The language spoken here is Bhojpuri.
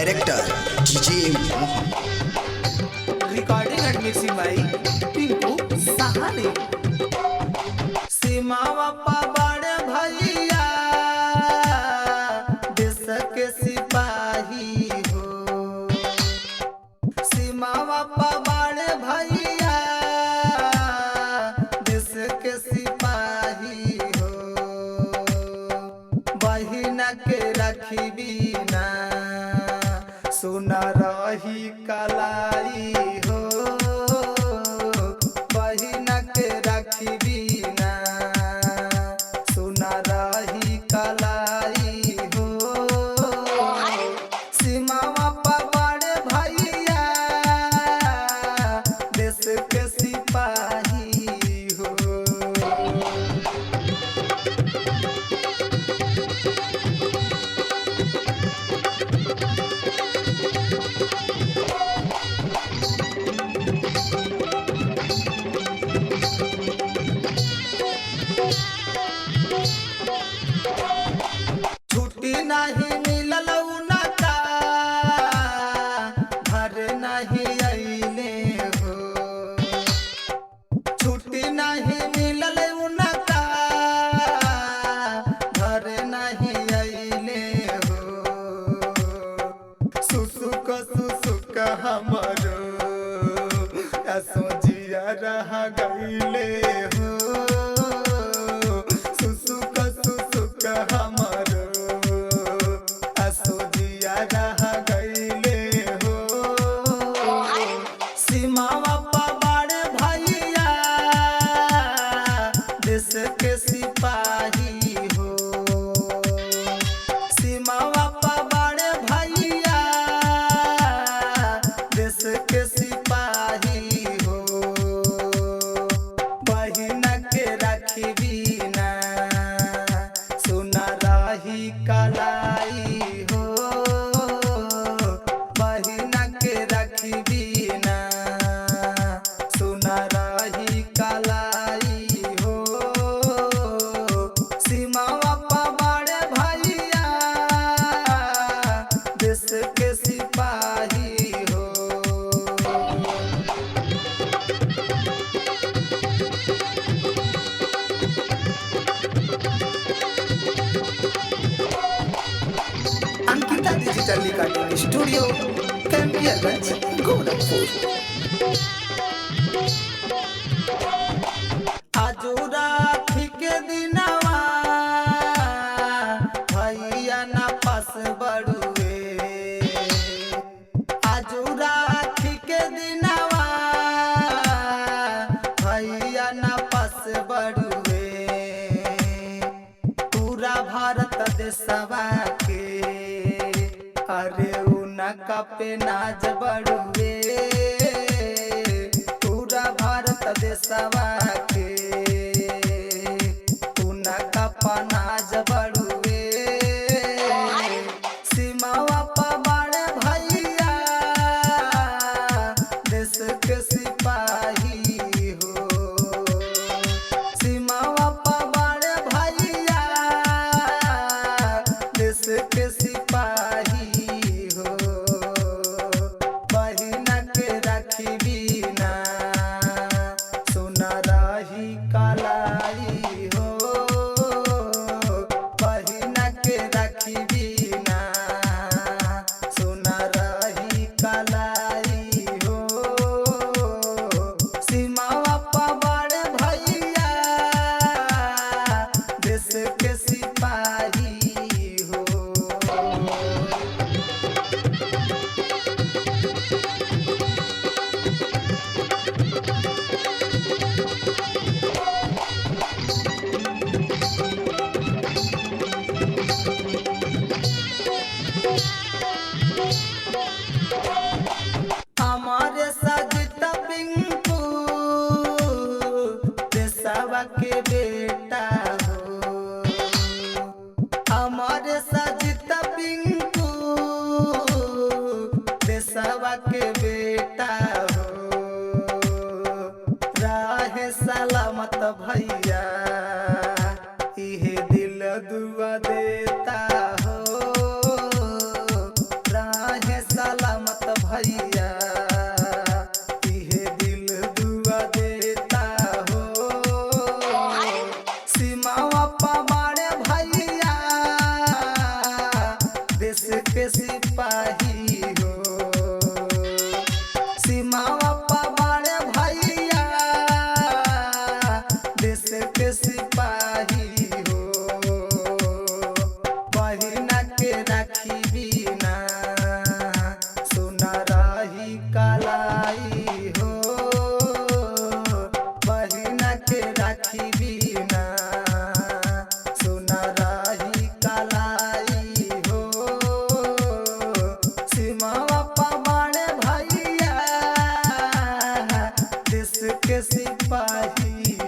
Director DJ Mohan. Recording and mixing by Tinku Sahani. सीमावा पा बड़े भैया देश के सिपाही हो। सीमावा पा बड़े भैया देश के सिपाही हो। बहिना के रखी बिना सुना रही कलाई हो। बहिना के रखी बिना सुना रही कलाई हो। सीमावा पर बड़े भैया देश के सिपाही हो। छुट्टी नहीं मिलल उनका घर नहीं अइले हो। छुट्टी नहीं मिलल उनका घर नहीं अइले हो। सुसुक हमरो सोजिया रह गइले हो। सुसुक हमरो सोजिया रह गइले हो। सीमावा पर बड़े भैया देश के सिपाही हो। सीमावा पर बड़े भैया देश के सिपाही हो। बहिना के रखी बिना सुना रही कलाई हो। बहिना के रखी बिना सुना रही कलाई हो। सीमावा पर बड़े भैया देश के सिपाही हो। Ankita digital recording studio Campierganj Gorakhpur. आजू राखी के दिनवा भैया ना पास बड़ुए। आजू राखी के दिनवा भैया ना पास बड़ुए। पूरा भारत देशवा के अरे उनका पे नाज बड़ुए। पूरा भारत देशवा के उनका पर नाज बड़ुए। सीमावा पर बड़े भैया देश के सिपाही हो। सीमावा पर बड़े भैया देश के सिपाही हो। बहिना के रखी बिना सुना रही कलाई हो। बहिना के रखी बिना सुना रही कलाई हो। सीमावा पर बड़े भैया देश के सिपाही हो। हमारे सजिता पिंकू देशवा के बेटा हो। हमारे सजिता पिंकू देशवा के बेटा हो। राहे सलामत भैया इहे दिल दुआ देता हो। राहे भैया इहे दिल दुआ देता हो। सीमावा पा बाड़े भैया देश के सिपाही हो। सीमावा पा बाड़े भैया देश के सिपाही हो। बहिना के राखी बिना सुना रही कलाई हो। बहिना के राखी बिना सुना रही कलाई हो। सीमावा पा बाड़े भैया देश के सिपाही